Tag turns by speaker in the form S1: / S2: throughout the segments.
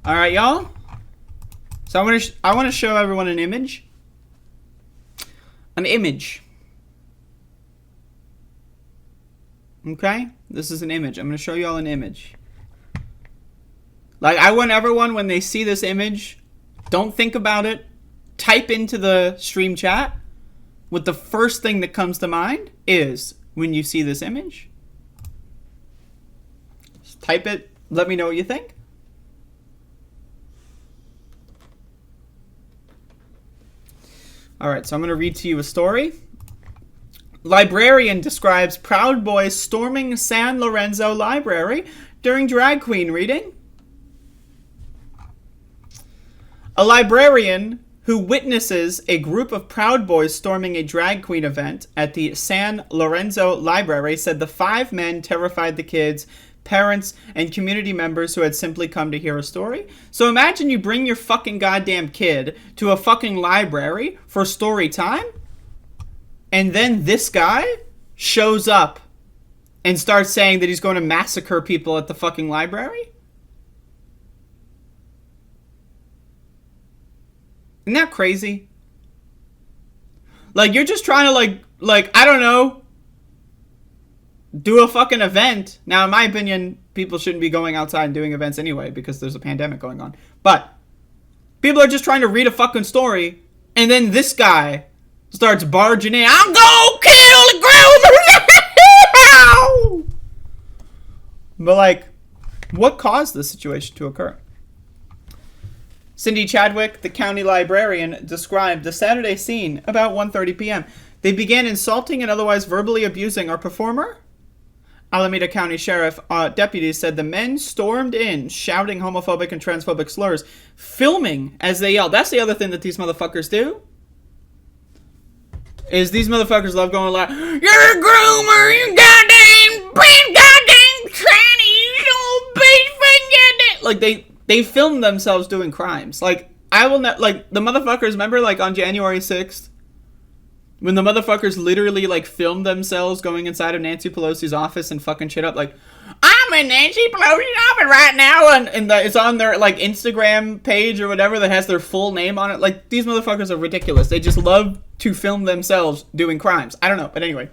S1: All right, y'all. So I want to show everyone an image. An image. Okay? This is an image. I'm going to show y'all an image. Like, I want everyone, when they see this image, don't think about it. Type into the stream chat what the first thing that comes to mind is when you see this image. Just type it. Let me know what you think. All right, so I'm going to read to you a story. Librarian describes Proud Boys storming San Lorenzo Library during drag queen reading. A librarian who witnesses a group of Proud Boys storming a drag queen event at the San Lorenzo Library said the 5 men terrified the kids, parents, and community members who had simply come to hear a story. So imagine you bring your fucking goddamn kid to a fucking library for story time, and then this guy shows up and starts saying that he's going to massacre people at the fucking library? Isn't that crazy? Like, you're just trying to, like, I don't know, do a fucking event. Now, in my opinion, people shouldn't be going outside and doing events anyway because there's a pandemic going on. But people are just trying to read a fucking story, and then this guy starts barging in. I'm gonna kill the groomer! But, like, what caused this situation to occur? Cindy Chadwick, the county librarian, described the Saturday scene about 1:30 p.m. They began insulting and otherwise verbally abusing our performer. Alameda County Sheriff deputies said the men stormed in, shouting homophobic and transphobic slurs, filming as they yelled. That's the other thing that these motherfuckers do. Is these motherfuckers love going like, "You're a groomer, you goddamn tranny, you little bitch, like they film themselves doing crimes. Like, I will not, like, the motherfuckers, remember, like, on January 6th? When the motherfuckers literally, like, filmed themselves going inside of Nancy Pelosi's office and fucking shit up, like, I'm in Nancy Pelosi's office right now, and it's on their, like, Instagram page or whatever that has their full name on it. Like, these motherfuckers are ridiculous. They just love to film themselves doing crimes. I don't know, but anyway.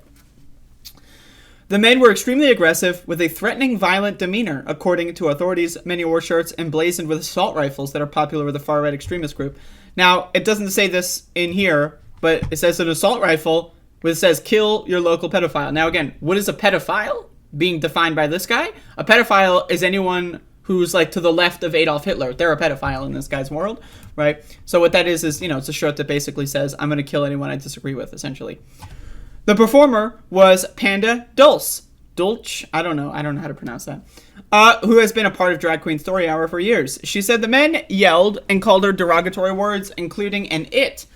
S1: The men were extremely aggressive with a threatening, violent demeanor, according to authorities. Many wore shirts emblazoned with assault rifles that are popular with the far-right extremist group. Now, it doesn't say this in here, but it says an assault rifle, which says, kill your local pedophile. Now, again, what is a pedophile being defined by this guy? A pedophile is anyone who's, like, to the left of Adolf Hitler. They're a pedophile in this guy's world, right? So what that is, you know, it's a shirt that basically says, I'm going to kill anyone I disagree with, essentially. The performer was Panda Dulce. I don't know how to pronounce that. Who has been a part of Drag Queen Story Hour for years. She said the men yelled and called her derogatory words, including an it.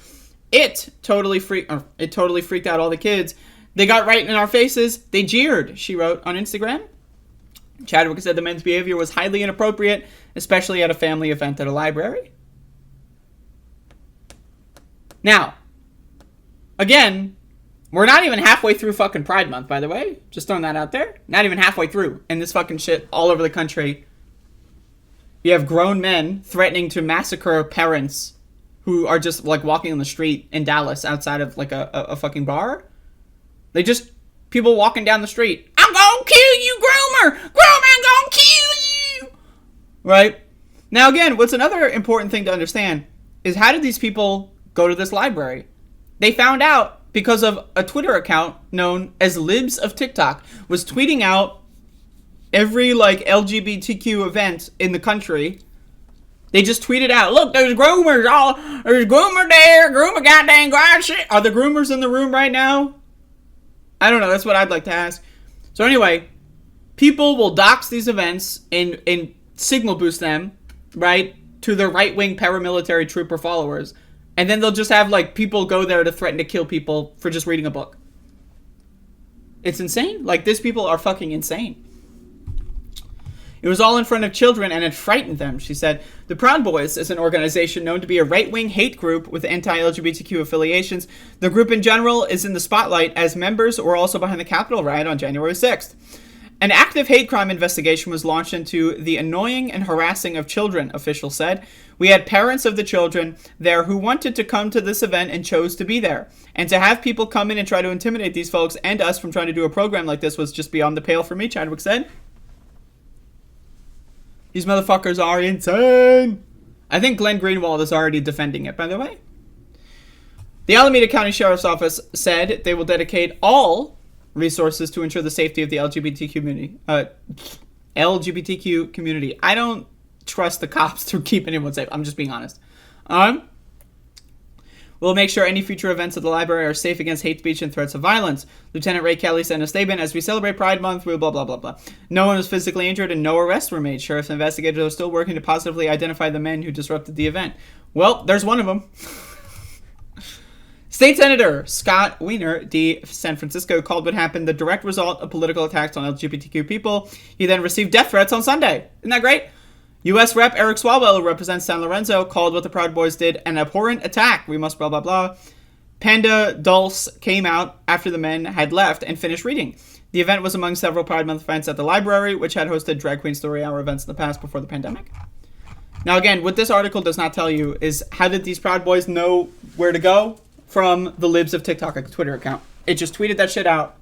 S1: It totally freaked out all the kids. They got right in our faces. They jeered, she wrote on Instagram. Chadwick said the men's behavior was highly inappropriate, especially at a family event at a library. Now, again, we're not even halfway through fucking Pride Month, by the way. Just throwing that out there. Not even halfway through. And this fucking shit all over the country. You have grown men threatening to massacre parents who are just, like, walking on the street in Dallas outside of, like, a fucking bar. People walking down the street. I'm gonna kill you, groomer! Groomer, I'm gonna kill you! Right? Now, again, what's another important thing to understand is how did these people go to this library? They found out because of a Twitter account known as Libs of TikTok was tweeting out every, like, LGBTQ event in the country. They just tweeted out, look, there's groomers, there's groomer there, groomer goddamn grind shit. Are the groomers in the room right now? I don't know, that's what I'd like to ask. So anyway, people will dox these events and signal boost them, right, to their right-wing paramilitary trooper followers. And then they'll just have, like, people go there to threaten to kill people for just reading a book. It's insane. Like, these people are fucking insane. It was all in front of children, and it frightened them, she said. The Proud Boys is an organization known to be a right-wing hate group with anti-LGBTQ affiliations. The group in general is in the spotlight as members were also behind the Capitol riot on January 6th. An active hate crime investigation was launched into the annoying and harassing of children, officials said. We had parents of the children there who wanted to come to this event and chose to be there. And to have people come in and try to intimidate these folks and us from trying to do a program like this was just beyond the pale for me, Chadwick said. These motherfuckers are insane. I think Glenn Greenwald is already defending it, by the way. The Alameda County Sheriff's Office said they will dedicate all resources to ensure the safety of the LGBTQ community. I don't trust the cops to keep anyone safe. I'm just being honest. We'll make sure any future events at the library are safe against hate speech and threats of violence. Lieutenant Ray Kelly said in a statement, as we celebrate Pride Month, we'll blah, blah, blah, blah. No one was physically injured and no arrests were made. Sheriff's investigators are still working to positively identify the men who disrupted the event. Well, there's one of them. State Senator Scott Wiener, D. San Francisco, called what happened the direct result of political attacks on LGBTQ people. He then received death threats on Sunday. Isn't that great? U.S. Rep. Eric Swalwell, who represents San Lorenzo, called what the Proud Boys did an abhorrent attack. We must blah, blah, blah. Panda Dulce came out after the men had left and finished reading. The event was among several Pride Month events at the library, which had hosted Drag Queen Story Hour events in the past before the pandemic. Now, again, what this article does not tell you is how did these Proud Boys know where to go? From the Libs of TikTok Twitter account. It just tweeted that shit out.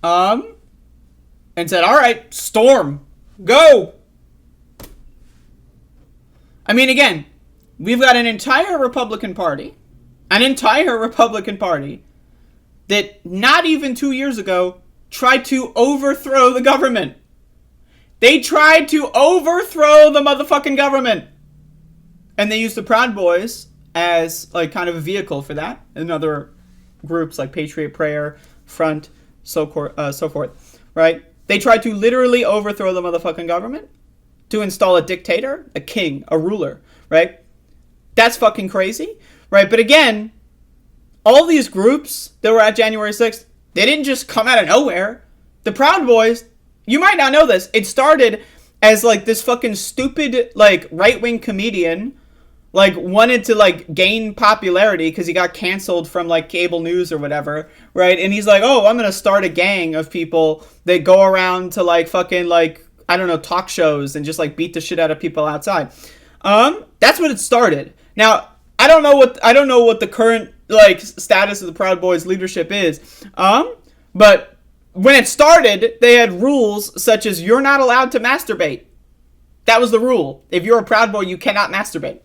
S1: And said, all right, storm, go. I mean, again, we've got an entire Republican Party that not even 2 years ago tried to overthrow the government. They tried to overthrow the motherfucking government. And they used the Proud Boys as like kind of a vehicle for that, and other groups like Patriot Prayer, Front, so forth, right? They tried to literally overthrow the motherfucking government to install a dictator, a king, a ruler, right? That's fucking crazy, right? But again, all these groups that were at January 6th, they didn't just come out of nowhere. The Proud Boys, you might not know this, it started as like this fucking stupid like right-wing comedian like wanted to like gain popularity because he got canceled from like cable news or whatever, right? And he's like, oh, I'm gonna start a gang of people that go around to like fucking like, I don't know, talk shows and just like beat the shit out of people outside. That's what it started. Now, I don't know what the current like status of the Proud Boys leadership is. But when it started, they had rules such as you're not allowed to masturbate. That was the rule. If you're a Proud Boy, you cannot masturbate.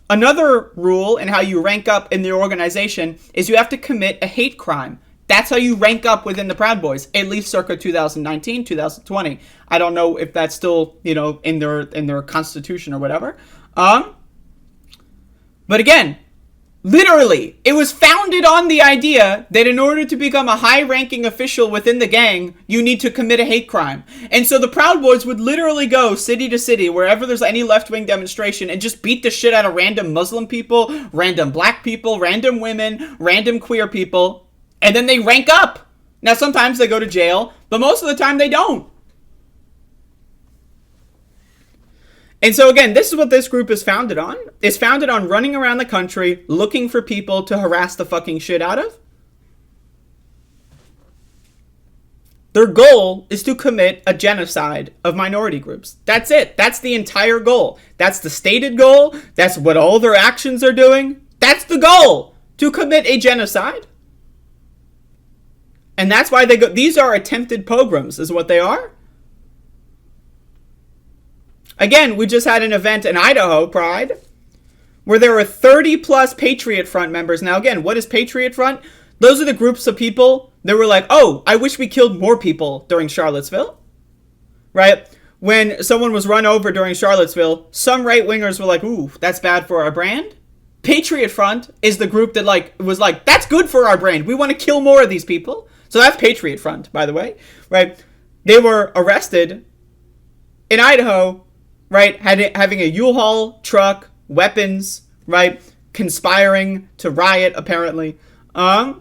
S1: Another rule in how you rank up in the organization is you have to commit a hate crime. That's how you rank up within the Proud Boys, at least circa 2019, 2020. I don't know if that's still, you know, in their constitution or whatever. But again, literally, it was founded on the idea that in order to become a high-ranking official within the gang, you need to commit a hate crime. And so the Proud Boys would literally go city to city, wherever there's any left-wing demonstration, and just beat the shit out of random Muslim people, random black people, random women, random queer people, and then they rank up. Now, sometimes they go to jail, but most of the time they don't. And so again, this is what this group is founded on. It's founded on running around the country looking for people to harass the fucking shit out of. Their goal is to commit a genocide of minority groups. That's it. That's the entire goal. That's the stated goal. That's what all their actions are doing. That's the goal, to commit a genocide. And that's why they go, these are attempted pogroms is what they are. Again, we just had an event in Idaho, Pride, where there were 30 plus Patriot Front members. Now, again, what is Patriot Front? Those are the groups of people that were like, oh, I wish we killed more people during Charlottesville, right? When someone was run over during Charlottesville, some right-wingers were like, ooh, that's bad for our brand. Patriot Front is the group that was like, that's good for our brand. We want to kill more of these people. So that's Patriot Front, by the way, right? They were arrested in Idaho, right, having a U-Haul truck, weapons, right, conspiring to riot, apparently. For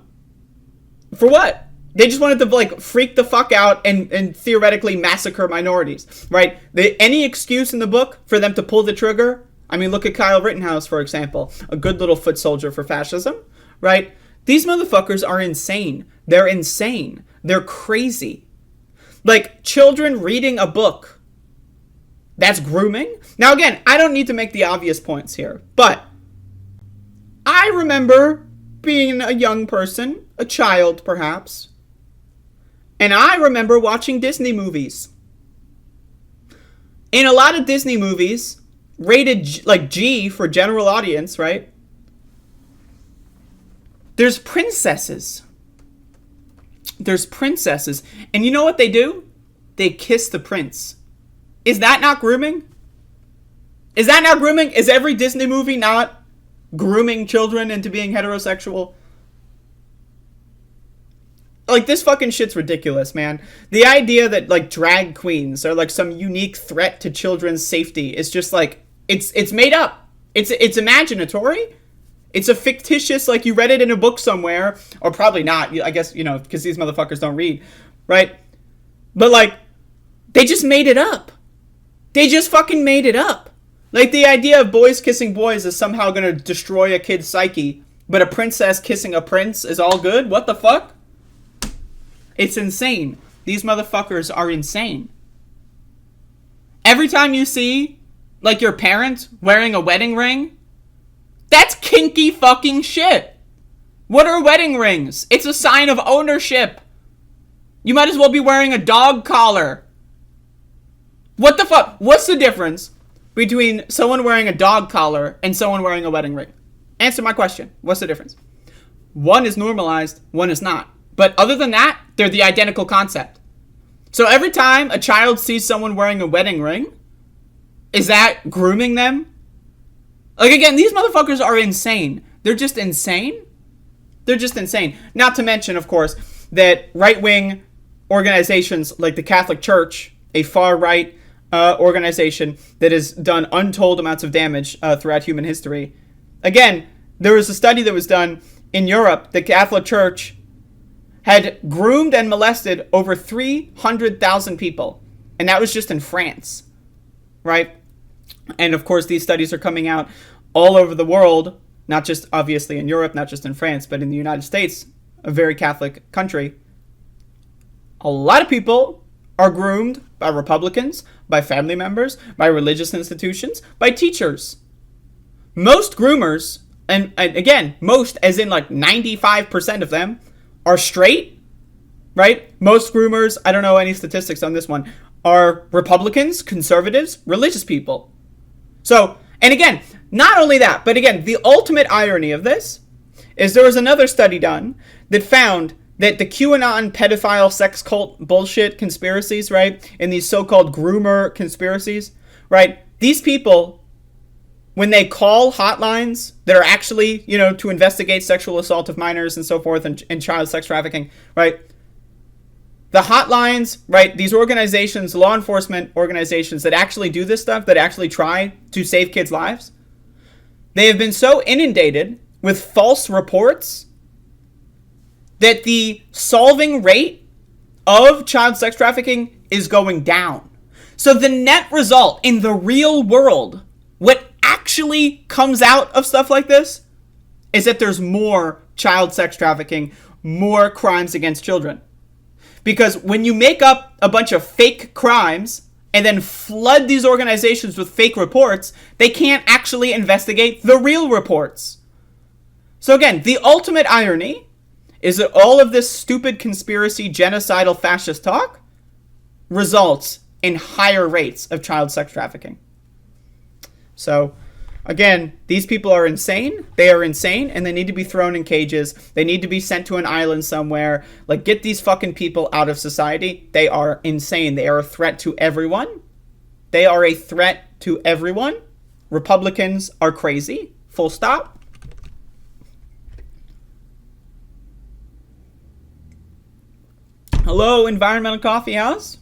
S1: what? They just wanted to, like, freak the fuck out and theoretically massacre minorities, right? Any excuse in the book for them to pull the trigger? I mean, look at Kyle Rittenhouse, for example, a good little foot soldier for fascism, right? These motherfuckers are insane. They're insane. They're crazy. Like, children reading a book, that's grooming? Now, again, I don't need to make the obvious points here, but I remember being a young person, a child perhaps, and I remember watching Disney movies. In a lot of Disney movies, rated like G for general audience, right? There's princesses. And you know what they do? They kiss the prince. Is that not grooming? Is every Disney movie not grooming children into being heterosexual? Like, this fucking shit's ridiculous, man. The idea that, like, drag queens are, like, some unique threat to children's safety is just, like, it's made up. It's imaginatory. It's a fictitious, like, you read it in a book somewhere, or probably not, I guess, because these motherfuckers don't read, right? But, like, they just made it up. They just fucking made it up. Like, the idea of boys kissing boys is somehow gonna destroy a kid's psyche, but a princess kissing a prince is all good? What the fuck? It's insane. These motherfuckers are insane. Every time you see, like, your parent wearing a wedding ring, that's kinky fucking shit. What are wedding rings? It's a sign of ownership. You might as well be wearing a dog collar. What the fuck? What's the difference between someone wearing a dog collar and someone wearing a wedding ring? Answer my question. What's the difference? One is normalized, one is not. But other than that, they're the identical concept. So every time a child sees someone wearing a wedding ring, is that grooming them? Like, again, these motherfuckers are insane. They're just insane. Not to mention, of course, that right-wing organizations like the Catholic Church, a far-right organization that has done untold amounts of damage throughout human history. Again, there was a study that was done in Europe. The Catholic Church had groomed and molested over 300,000 people. And that was just in France, right? And of course, these studies are coming out all over the world, not just obviously in Europe, not just in France, but in the United States, a very Catholic country. A lot of people are groomed by Republicans, by family members, by religious institutions, by teachers. Most groomers, and again, most as in like 95% of them, are straight, right? Most groomers, I don't know any statistics on this one, are Republicans, conservatives, religious people. So, and again, not only that, but again, the ultimate irony of this is there was another study done that found that the QAnon pedophile sex cult bullshit conspiracies, right, and these so-called groomer conspiracies, right, these people, when they call hotlines that are actually, to investigate sexual assault of minors and so forth and child sex trafficking, right, the hotlines, right, these organizations, law enforcement organizations that actually do this stuff, that actually try to save kids' lives, they have been so inundated with false reports that the solving rate of child sex trafficking is going down. So the net result in the real world, what actually comes out of stuff like this, is that there's more child sex trafficking, more crimes against children. Because when you make up a bunch of fake crimes and then flood these organizations with fake reports, they can't actually investigate the real reports. So again, the ultimate irony is that all of this stupid conspiracy, genocidal, fascist talk results in higher rates of child sex trafficking. So, again, these people are insane. They are insane, and they need to be thrown in cages. They need to be sent to an island somewhere. Like, get these fucking people out of society. They are insane. They are a threat to everyone. Republicans are crazy. Full stop. Hello, Environmental Coffee House.